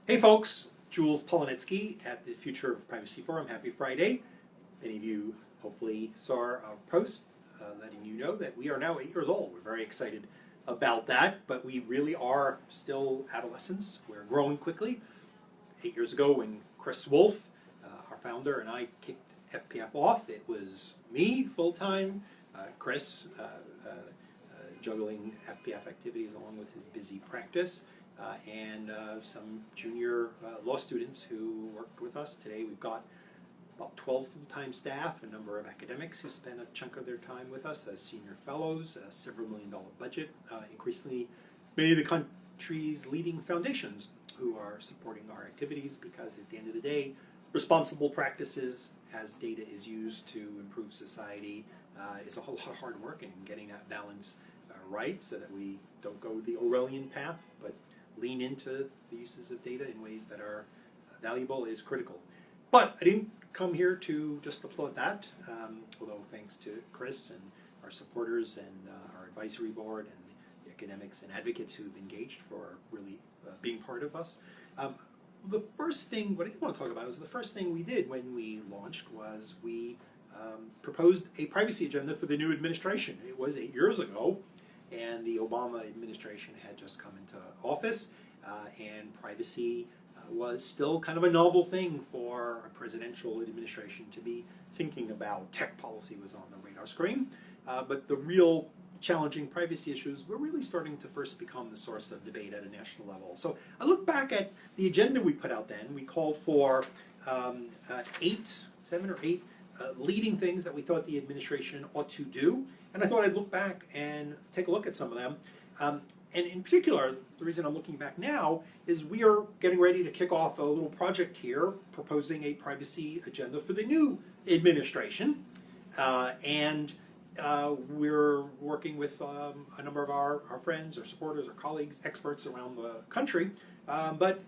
Hey folks, Jules Polonitsky at the Future of Privacy Forum. Happy Friday. Many of you hopefully saw our post letting you know that we are now 8 years old. We're very excited about that, but we really are still adolescents. We're growing quickly. 8 years ago when Chris Wolf, our founder, and I kicked FPF off, it was me full-time, Chris juggling FPF activities along with his busy practice. And some junior law students who worked with us. Today we've got about 12 full-time staff, a number of academics who spend a chunk of their time with us as senior fellows, a several million-dollar budget, increasingly many of the country's leading foundations who are supporting our activities, because at the end of the day, responsible practices as data is used to improve society is a whole lot of hard work, and getting that balance right so that we don't go the Orwellian path, but lean into the uses of data in ways that are valuable is critical. But I didn't come here to just applaud that, although thanks to Chris and our supporters and our advisory board and the academics and advocates who've engaged for really being part of us. The first thing, what I did want to talk about is the first thing we did when we launched was we proposed a privacy agenda for the new administration. It was 8 years ago, and the Obama administration had just come into office, and privacy was still kind of a novel thing for a presidential administration to be thinking about. Tech policy was on the radar screen, but the real challenging privacy issues were really starting to first become the source of debate at a national level. So I look back at the agenda we put out then. We called for 7 or 8 leading things that we thought the administration ought to do. And I thought I'd look back and take a look at some of them. And in particular, the reason I'm looking back now is we are getting ready to kick off a little project here proposing a privacy agenda for the new administration. And we're working with a number of our friends, our supporters, our colleagues, experts around the country. But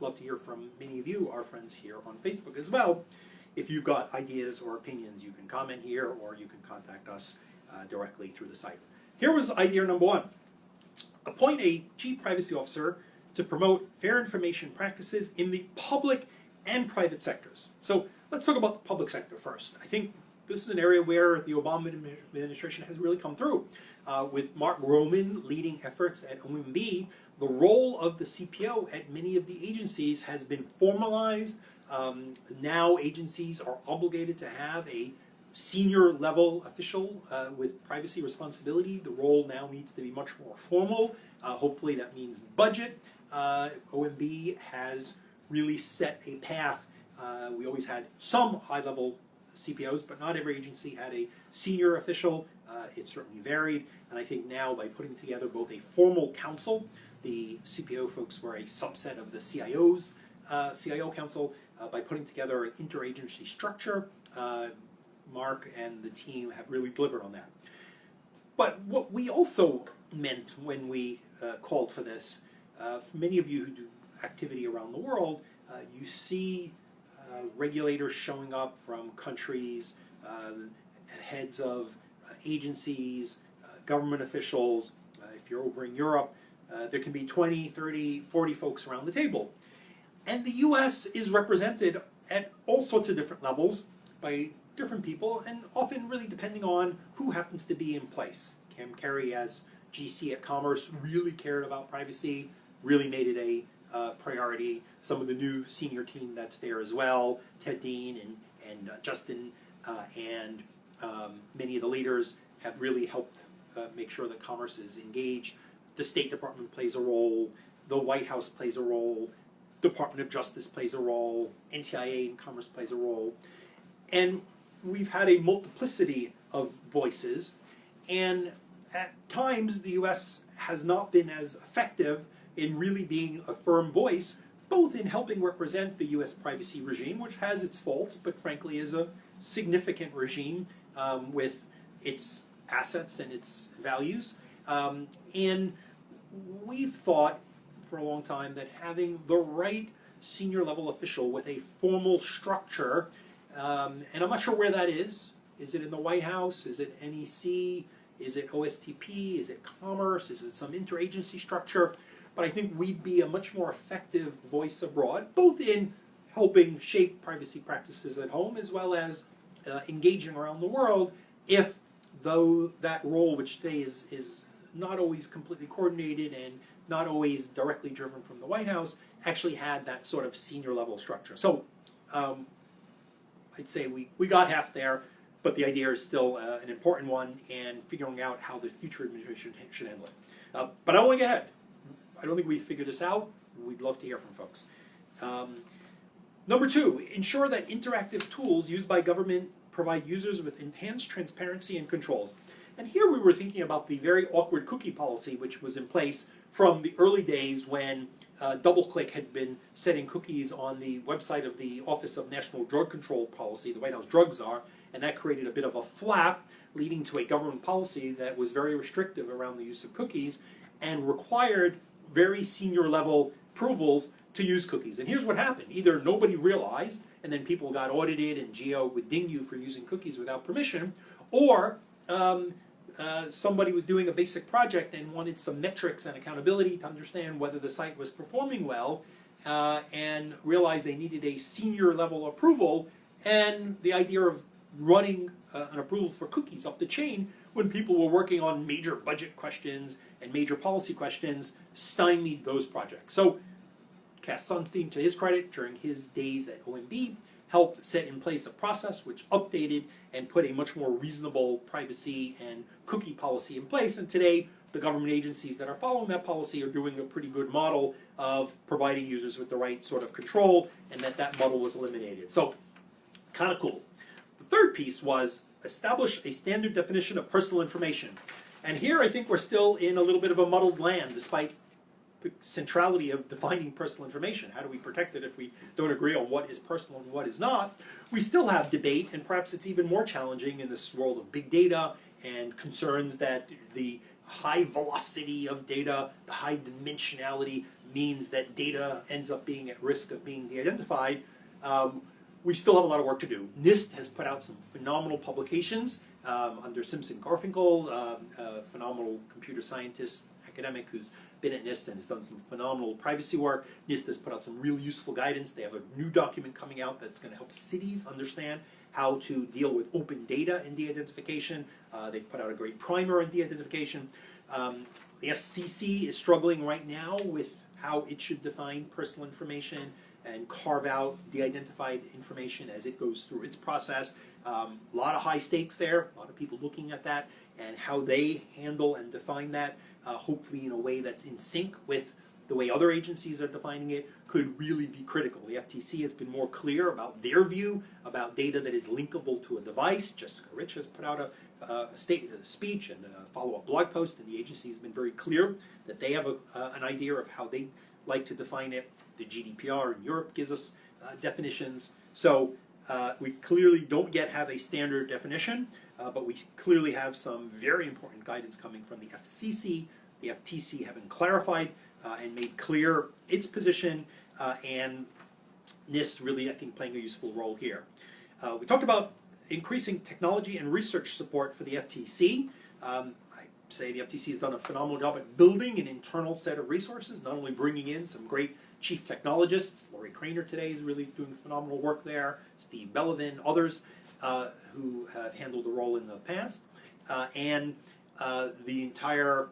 love to hear from many of you, our friends here on Facebook as well. If you've got ideas or opinions, you can comment here or you can contact us directly through the site. Here was idea number 1. Appoint a chief privacy officer to promote fair information practices in the public and private sectors. So let's talk about the public sector first. I think this is an area where the Obama administration has really come through. With Mark Roman leading efforts at OMB, the role of the CPO at many of the agencies has been formalized. Now agencies are obligated to have a senior level official with privacy responsibility. The role now needs to be much more formal. Hopefully that means budget. OMB has really set a path. We always had some high level CPOs, but not every agency had a senior official. It certainly varied, and I think now by putting together both a formal council, the CPO folks were a subset of the CIO's CIO council, by putting together an interagency structure, Mark and the team have really delivered on that. But what we also meant when we called for this, for many of you who do activity around the world, you see regulators showing up from countries, heads of agencies, government officials. If you're over in Europe, there can be 20, 30, 40 folks around the table. And the US is represented at all sorts of different levels by different people, and often really depending on who happens to be in place. Cam Carey as GC at Commerce really cared about privacy, really made it a priority. Some of the new senior team that's there as well, Ted Dean and Justin and many of the leaders have really helped make sure that Commerce is engaged. The State Department plays a role, the White House plays a role, Department of Justice plays a role, NTIA and Commerce plays a role. And we've had a multiplicity of voices, and at times the US has not been as effective in really being a firm voice, both in helping represent the US privacy regime, which has its faults, but frankly is a significant regime with its assets and its values. And we've thought for a long time that having the right senior level official with a formal structure, and I'm not sure where that is. Is it in the White House? Is it NEC? Is it OSTP? Is it Commerce? Is it some interagency structure? but I think we'd be a much more effective voice abroad, both in helping shape privacy practices at home as well as engaging around the world, if though that role, which today is not always completely coordinated and not always directly driven from the White House, actually had that sort of senior level structure. So I'd say we got half there, but the idea is still an important one, and figuring out how the future administration should handle it. But I don't want to get ahead. I don't think we've figured this out. We'd love to hear from folks. Number 2, ensure that interactive tools used by government provide users with enhanced transparency and controls. And here we were thinking about the very awkward cookie policy, which was in place from the early days when DoubleClick had been setting cookies on the website of the Office of National Drug Control Policy, the White House drug czar, and that created a bit of a flap, leading to a government policy that was very restrictive around the use of cookies and required very senior level approvals to use cookies. And here's what happened. Either nobody realized, and then people got audited and Geo would ding you for using cookies without permission, or somebody was doing a basic project and wanted some metrics and accountability to understand whether the site was performing well, and realized they needed a senior level approval, and the idea of running an approval for cookies up the chain when people were working on major budget questions and major policy questions stymied those projects. So Cass Sunstein, to his credit, during his days at OMB, helped set in place a process which updated and put a much more reasonable privacy and cookie policy in place. And today, the government agencies that are following that policy are doing a pretty good model of providing users with the right sort of control, and that model was eliminated. So, kind of cool. The third piece was establish a standard definition of personal information. And here I think we're still in a little bit of a muddled land, despite the centrality of defining personal information. How do we protect it if we don't agree on what is personal and what is not? We still have debate, and perhaps it's even more challenging in this world of big data and concerns that the high velocity of data, the high dimensionality means that data ends up being at risk of being de-identified. We still have a lot of work to do. NIST has put out some phenomenal publications under Simpson Garfinkel, a phenomenal computer scientist, academic who's been at NIST and has done some phenomenal privacy work. NIST has put out some really useful guidance. They have a new document coming out that's going to help cities understand how to deal with open data in de-identification. They've put out a great primer on de-identification. The FCC is struggling right now with how it should define personal information and carve out de-identified information as it goes through its process. A lot of high stakes there, a lot of people looking at that and how they handle and define that, hopefully in a way that's in sync with the way other agencies are defining it, could really be critical. The FTC has been more clear about their view about data that is linkable to a device. Jessica Rich has put out a speech and a follow-up blog post, and the agency has been very clear that they have an idea of how they like to define it. The GDPR in Europe gives us definitions. So we clearly don't yet have a standard definition, but we clearly have some very important guidance coming from the FCC, the FTC having clarified and made clear its position, and NIST really, I think, playing a useful role here. We talked about increasing technology and research support for the FTC. I say the FTC has done a phenomenal job at building an internal set of resources, not only bringing in some great chief technologists. Lori Craner today is really doing phenomenal work there. Steve Bellavin, others who have handled the role in the past. And the entire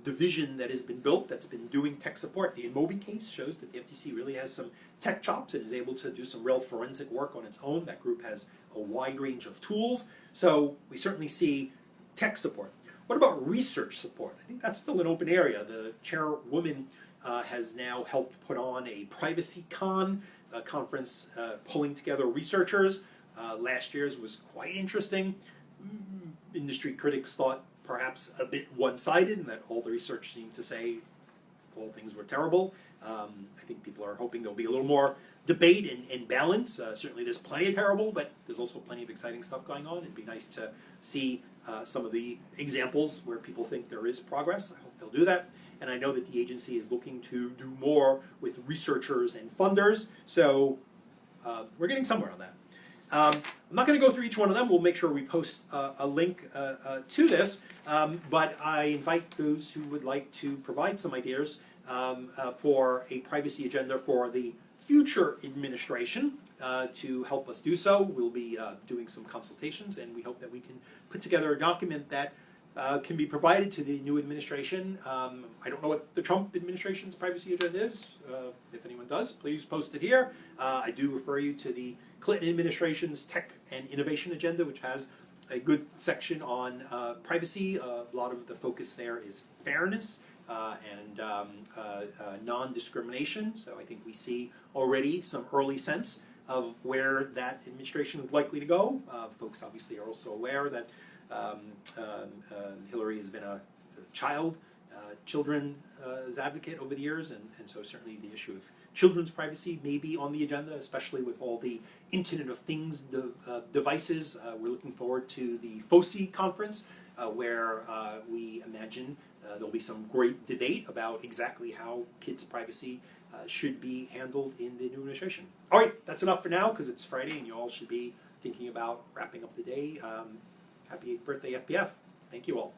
division that has been built that's been doing tech support. The Inmobi case shows that the FTC really has some tech chops and is able to do some real forensic work on its own. That group has a wide range of tools. So we certainly see tech support. What about research support? I think that's still an open area. The chairwoman has now helped put on a Privacy Con conference pulling together researchers. Last year's was quite interesting. Industry critics thought perhaps a bit one-sided, and that all the research seemed to say all things were terrible. I think people are hoping there'll be a little more debate and balance. Certainly there's plenty of terrible, but there's also plenty of exciting stuff going on. It'd be nice to see some of the examples where people think there is progress. I hope they'll do that. And I know that the agency is looking to do more with researchers and funders, so we're getting somewhere on that. I'm not going to go through each one of them. We'll make sure we post a link to this, but I invite those who would like to provide some ideas for a privacy agenda for the future administration. To help us do so, we'll be doing some consultations, and we hope that we can put together a document that can be provided to the new administration. I don't know what the Trump administration's privacy agenda is. If anyone does, please post it here. I do refer you to the Clinton administration's tech and innovation agenda, which has a good section on privacy. A lot of the focus there is fairness and non-discrimination. So I think we see already some early sense of where that administration is likely to go. Folks obviously are also aware that Hillary has been a children's advocate over the years, and so certainly the issue of children's privacy may be on the agenda, especially with all the Internet of Things devices. We're looking forward to the FOSI conference, where we imagine there'll be some great debate about exactly how kids' privacy should be handled in the new administration. All right, that's enough for now, because it's Friday and you all should be thinking about wrapping up the day. Happy 8th birthday, FPF. Thank you all.